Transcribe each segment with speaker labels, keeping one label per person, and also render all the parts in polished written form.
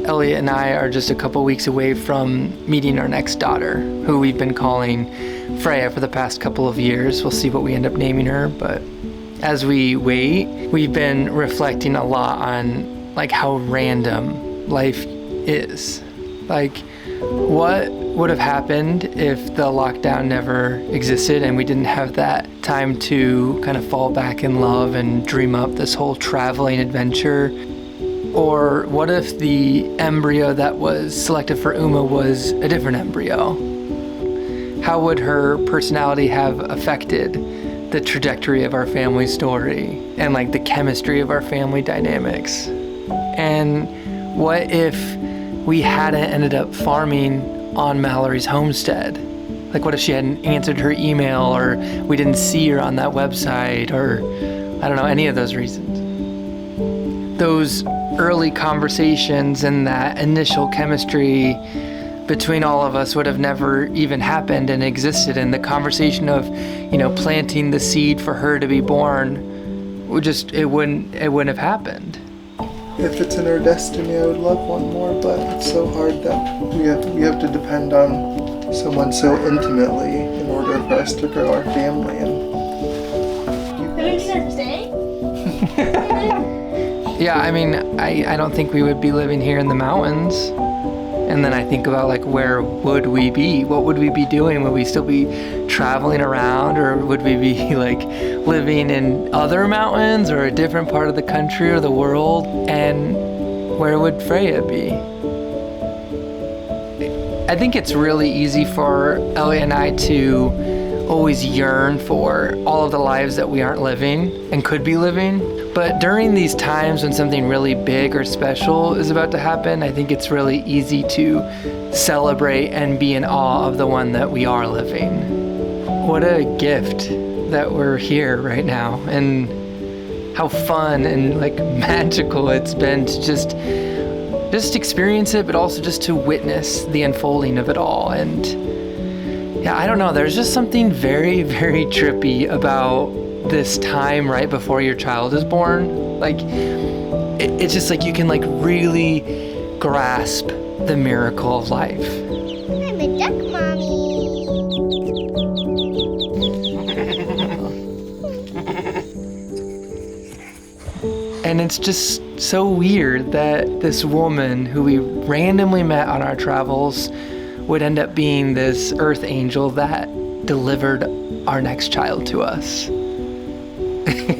Speaker 1: Elliot and I are just a couple weeks away from meeting our next daughter, who we've been calling Freya for the past couple of years. We'll see what we end up naming her, but as we wait, we've been reflecting a lot on like how random life is. Like, what would have happened if the lockdown never existed and we didn't have that time to kind of fall back in love and dream up this whole traveling adventure? Or what if the embryo that was selected for Uma was a different embryo? How would her personality have affected the trajectory of our family story and like the chemistry of our family dynamics? And what if we hadn't ended up farming on Mallory's homestead? Like, what if she hadn't answered her email, or we didn't see her on that website, or I don't know, any of those reasons? Those early conversations and that initial chemistry between all of us would have never even happened and existed, and the conversation of, you know, planting the seed for her to be born it wouldn't have happened.
Speaker 2: If it's in our destiny, I would love one more, but it's so hard that we have to depend on someone so intimately in order for us to grow our family. And
Speaker 3: Are we gonna stay?
Speaker 1: Yeah, I mean, I don't think we would be living here in the mountains. And then I think about, like, where would we be? What would we be doing? Would we still be traveling around, or would we be like living in other mountains or a different part of the country or the world? And where would Freya be? I think it's really easy for Elliot and I to always yearn for all of the lives that we aren't living and could be living. But during these times when something really big or special is about to happen, I think it's really easy to celebrate and be in awe of the one that we are living. What a gift that we're here right now, and how fun and like magical it's been to just experience it, but also just to witness the unfolding of it all. And yeah, I don't know, there's just something very, very trippy about this time right before your child is born. Like, it's just like you can like really grasp the miracle of life.
Speaker 3: I'm a duck mommy.
Speaker 1: And it's just so weird that this woman who we randomly met on our travels would end up being this earth angel that delivered our next child to us.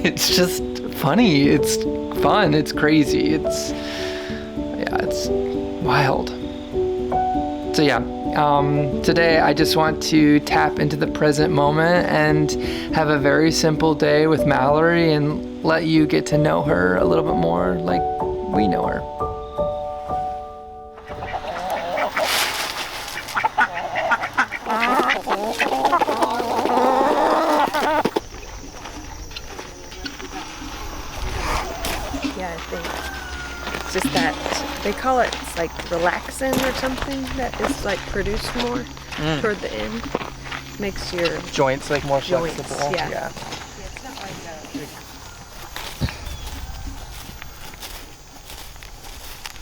Speaker 1: It's just funny, it's fun, it's crazy, it's wild. So yeah, today I just want to tap into the present moment and have a very simple day with Mallory and let you get to know her a little bit more like we know her.
Speaker 4: Yeah, I think it's just that they call it like relaxin or something that is like produced more toward the end. Makes your
Speaker 1: Joints like more
Speaker 4: joints,
Speaker 1: flexible.
Speaker 4: yeah.
Speaker 5: It's not like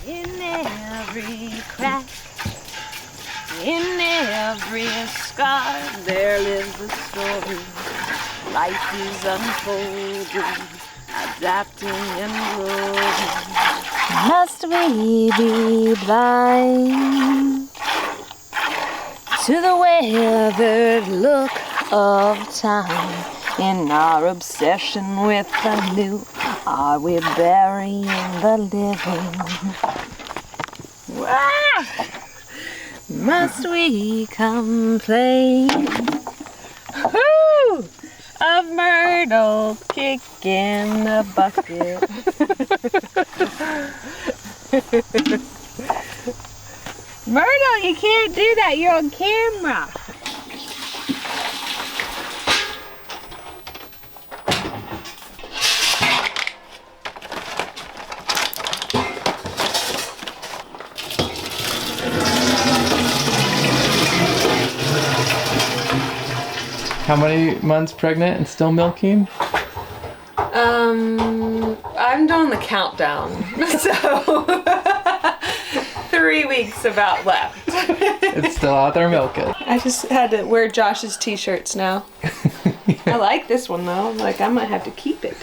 Speaker 6: In every crack, in every scar, there lives a story. Life is unfolding, adapting and growing. Must we be blind to the weathered look of time? In our obsession with the new, are we burying the living? Ah! Must we complain? Woo! Of Myrtle kicking the bucket. Myrtle, you can't do that. You're on camera.
Speaker 1: How many months pregnant and still milking?
Speaker 4: I'm doing the countdown, so weeks about left.
Speaker 1: It's still out there milking.
Speaker 4: I just had to wear Josh's t-shirts now. I like this one though. Like, I might have to keep it.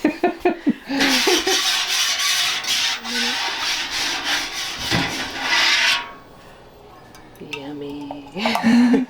Speaker 4: Yummy.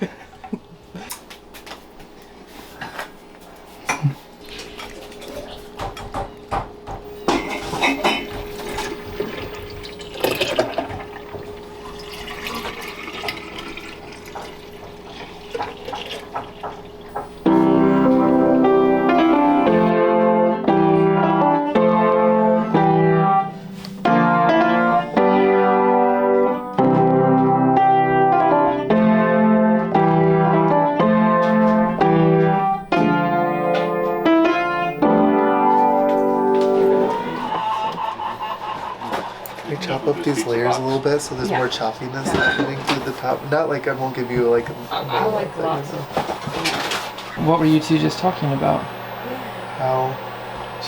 Speaker 2: Chop up these layers a little bit so there's more choppiness happening to the top. Not like I won't give you like
Speaker 4: I like lots of.
Speaker 1: What were you two just talking about?
Speaker 2: how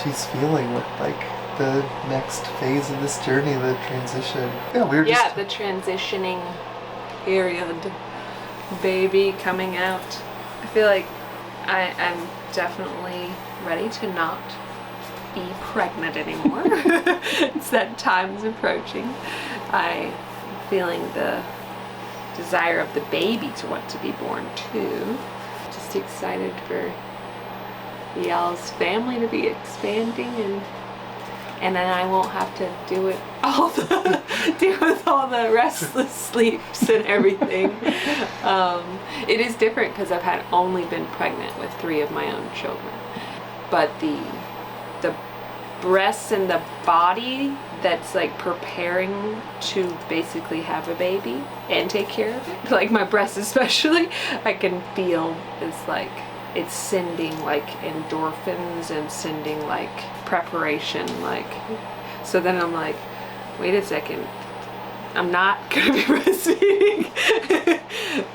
Speaker 2: she's feeling with like the next phase of this journey, the transition. Yeah, we were just
Speaker 4: the transitioning period. Baby coming out. I feel like I'm definitely ready to not be pregnant anymore. It's that time's approaching. I'm feeling the desire of the baby to want to be born too. Just excited for y'all's family to be expanding, and then I won't have to deal with all the restless sleeps and everything. It is different because I've had only been pregnant with 3 of my own children, but the breasts and the body that's like preparing to basically have a baby and take care of it, like my breasts especially, I can feel is like it's sending like endorphins and sending like preparation, like, so then I'm like, wait a second, I'm not gonna be breastfeeding.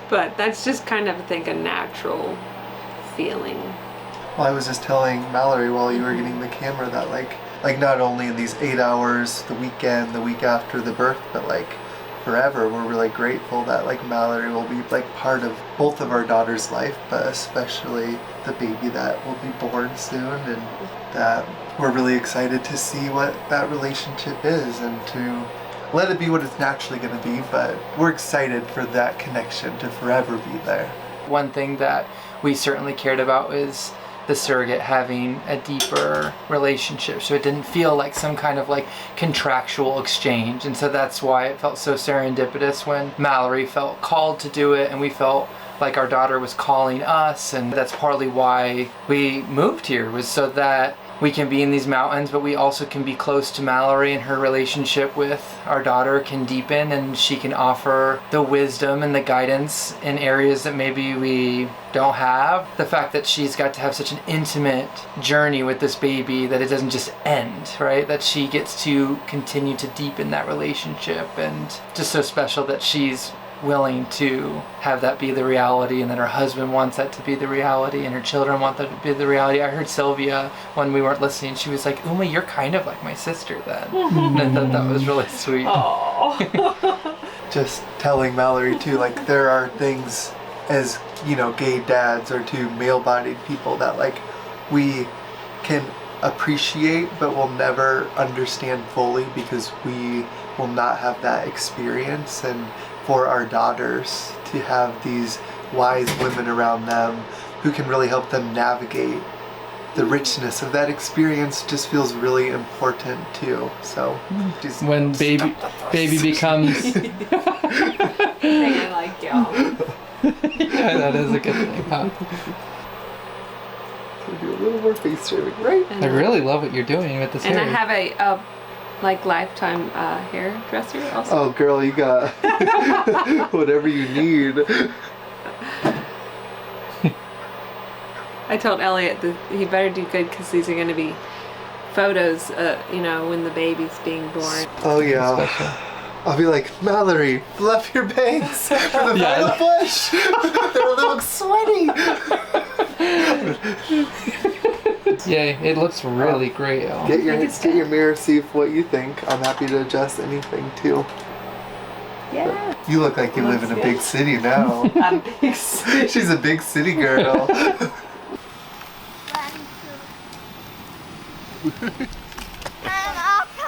Speaker 4: But that's just kind of, I think, a natural feeling.
Speaker 2: Well, I was just telling Mallory while you were getting the camera that like not only in these 8 hours, the weekend, the week after the birth, but like forever, we're really grateful that like Mallory will be like part of both of our daughter's life, but especially the baby that will be born soon, and that we're really excited to see what that relationship is and to let it be what it's naturally going to be, but we're excited for that connection to forever be there.
Speaker 1: One thing that we certainly cared about is the surrogate having a deeper relationship, so it didn't feel like some kind of like contractual exchange. And so that's why it felt so serendipitous when Mallory felt called to do it and we felt like our daughter was calling us. And that's partly why we moved here, was so that we can be in these mountains, but we also can be close to Mallory, and her relationship with our daughter can deepen, and she can offer the wisdom and the guidance in areas that maybe we don't have. The fact that she's got to have such an intimate journey with this baby, that it doesn't just end, right? That she gets to continue to deepen that relationship, and just so special that she's willing to have that be the reality, and that her husband wants that to be the reality, and her children want that to be the reality. I heard Sylvia, when we weren't listening, she was like, Uma, you're kind of like my sister then. And I thought that was really sweet.
Speaker 2: Just telling Mallory too, like there are things as, you know, gay dads or to male-bodied people that like we can appreciate but will never understand fully because we will not have that experience. And for our daughters to have these wise women around them who can really help them navigate the richness of that experience just feels really important too. So
Speaker 1: when baby becomes
Speaker 4: I like y'all.
Speaker 1: yeah, that is a good thing, huh?
Speaker 2: Do a little more face shaving, right?
Speaker 1: I really love what you're doing with this hair.
Speaker 4: And I have a like lifetime hairdresser also.
Speaker 2: Oh girl, you got whatever you need.
Speaker 4: I told Elliot that he better do good because these are going to be photos, you know, when the baby's being born.
Speaker 2: Oh yeah. I'll be like, Mallory, fluff your bangs for the violet bush. They're a little sweaty.
Speaker 1: Yay, it looks really great.
Speaker 2: Get your mirror, see what you think. I'm happy to adjust anything too.
Speaker 6: Yeah.
Speaker 2: You look like you live in a big city now.
Speaker 4: I'm big.
Speaker 2: She's a big city girl.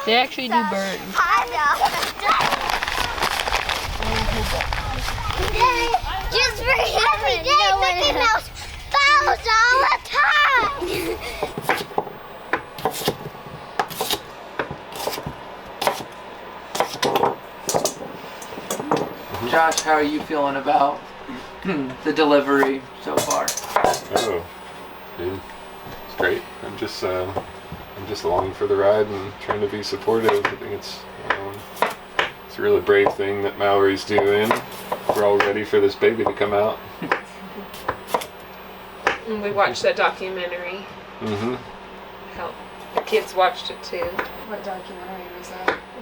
Speaker 6: They actually do burn.
Speaker 3: Just for every day, looking those bows all the time.
Speaker 1: Josh, how are you feeling about the delivery so far?
Speaker 5: Oh, dude, it's great. I'm just along for the ride and trying to be supportive. I think it's a really brave thing that Mallory's doing. We're all ready for this baby to come out.
Speaker 4: And we watched that documentary.
Speaker 5: Mm-hmm.
Speaker 4: How the kids watched it too.
Speaker 7: What documentary was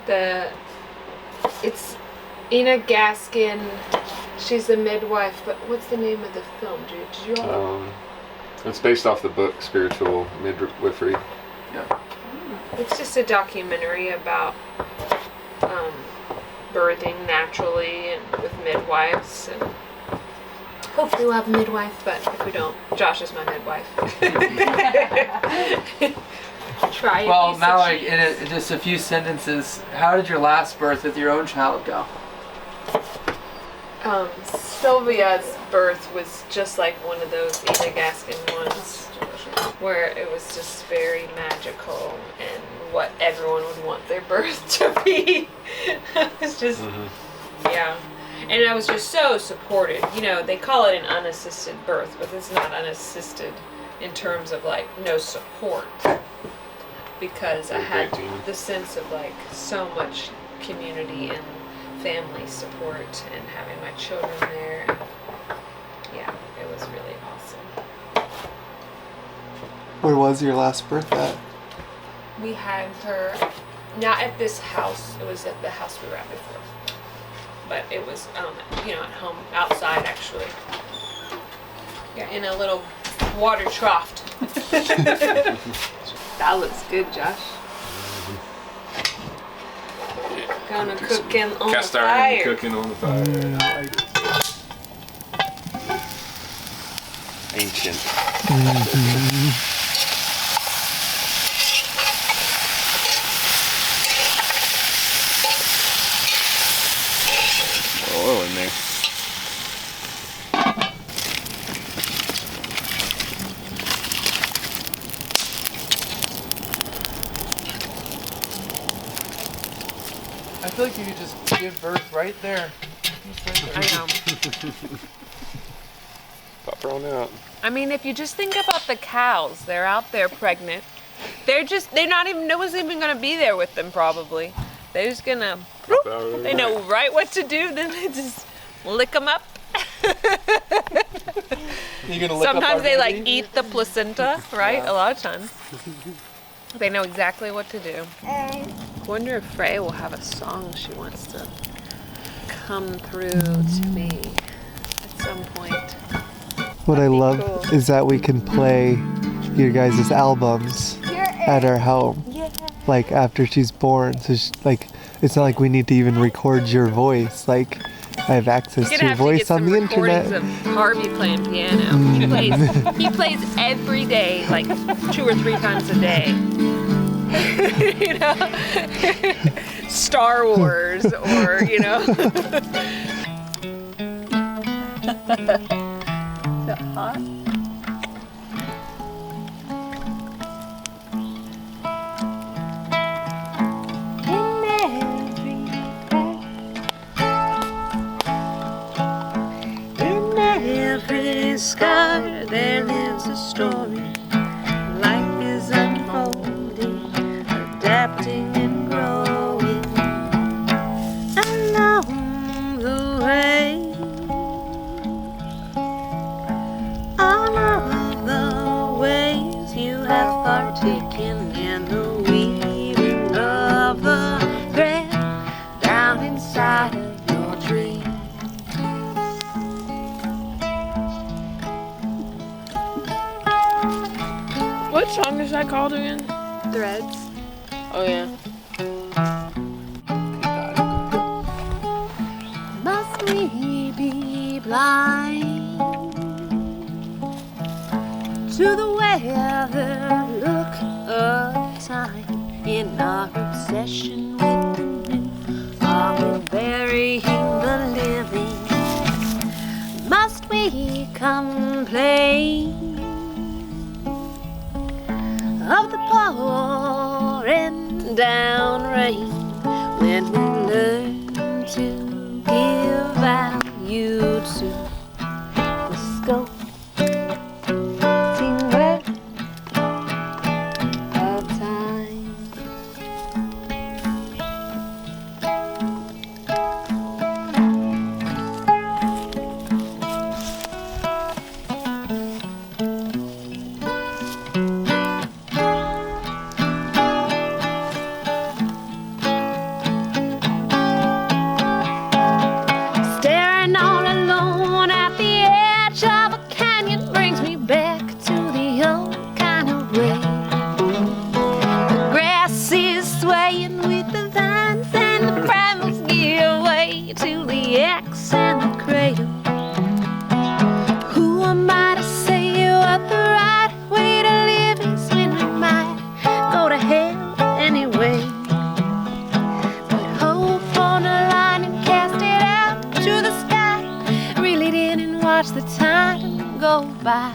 Speaker 7: that?
Speaker 4: It's Ina Gaskin. She's a midwife, but what's the name of the film? Did you all?
Speaker 5: It's based off the book Spiritual Midwifery.
Speaker 1: Yeah.
Speaker 4: It's just a documentary about birthing naturally and with midwives, and hopefully we'll have a midwife, but if we don't, Josh is my midwife. Try it.
Speaker 1: Well, Mallory, in just a few sentences, how did your last birth with your own child go?
Speaker 4: Sylvia's birth was just like one of those Ina Gaskin ones, where it was just very magical and what everyone would want their birth to be. It was just, yeah. And I was just so supported. You know, they call it an unassisted birth, but it's not unassisted in terms of like no support. Because I had the sense of like so much community and family support and having my children there. And yeah, it was really awesome.
Speaker 2: Where was your last birth at?
Speaker 4: We had her not at this house. It was at the house we were at before. But it was, at home, outside actually. Yeah, in a little water trough. That looks good, Josh. Gonna cooking on the
Speaker 5: Cast
Speaker 4: fire.
Speaker 5: iron cooking on the fire. Ancient. Oil in there.
Speaker 1: I feel like you could just give birth right there.
Speaker 4: I know.
Speaker 5: Pop her on out.
Speaker 4: I mean, if you just think about the cows, they're out there pregnant. No one's even gonna be there with them probably. They're just gonna, they know right what to do, then they just lick them up. Sometimes they like eat the placenta, right? Yeah. A lot of times. They know exactly what to do. I wonder if Freya will have a song she wants to come through to me at some point.
Speaker 2: What I love is that we can play your guys' albums at our home. Yeah. Like after she's born. So it's not like we need to even record your voice. Like I have access to your voice on the internet.
Speaker 4: Of Harvey playing piano. He plays every day, like 2 or 3 times a day. You know, Star Wars, or you know. Is that hot?
Speaker 8: Scar, there lives a story. Life is unfolding, adapting and growing along the way. All of the ways you have partaken in the weaving of the thread down inside of your dream.
Speaker 7: What song is that called again?
Speaker 4: Threads.
Speaker 7: Oh yeah.
Speaker 8: we be blind to the weather look of time in our obsession with the new? Are we burying the living? Must we complain of the pouring down rain when we learn to give value to the scope of time? Staring all alone at the edge of a canyon brings me back to the old kind of way. The grass is swaying with the vines and the brambles give way to the axe and the cradle. Who am I to say what the right way to live is when we might go to hell anyway? Put hope on a line and cast it out to the sky. Reel it in and watch the time go by.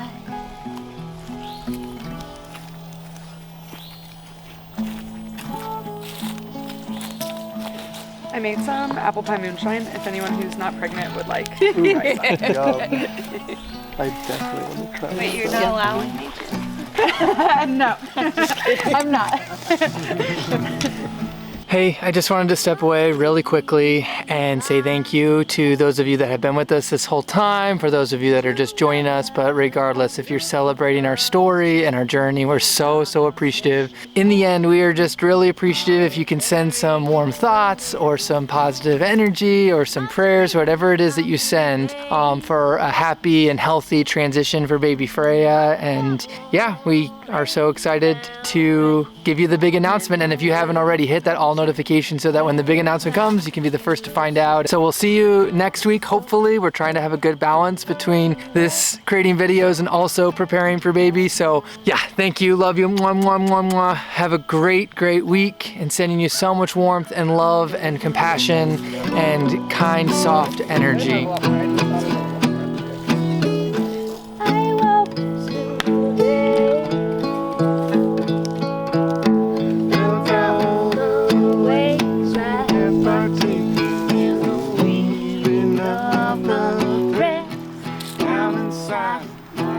Speaker 7: I made some apple pie moonshine if anyone who's not pregnant would like.
Speaker 2: Yum. I definitely want to try
Speaker 8: Wait,
Speaker 2: this
Speaker 8: you're
Speaker 2: though.
Speaker 8: not allowing me to?
Speaker 6: No, I'm not.
Speaker 1: Hey, I just wanted to step away really quickly and say thank you to those of you that have been with us this whole time, for those of you that are just joining us, but regardless, if you're celebrating our story and our journey, we're so appreciative. In the end, we are just really appreciative if you can send some warm thoughts or some positive energy or some prayers, whatever it is that you send, for a happy and healthy transition for baby Freya. And yeah, we are so excited to give you the big announcement. And if you haven't already, hit that all notification so that when the big announcement comes, you can be the first to find out. So we'll see you next week. Hopefully, we're trying to have a good balance between this creating videos and also preparing for baby. So yeah, thank you. Love you. Mwah, mwah, mwah, mwah. Have a great week, and sending you so much warmth and love and compassion and kind, soft energy.
Speaker 8: I woke today, looked out the waves right in the weaving of the breath down inside my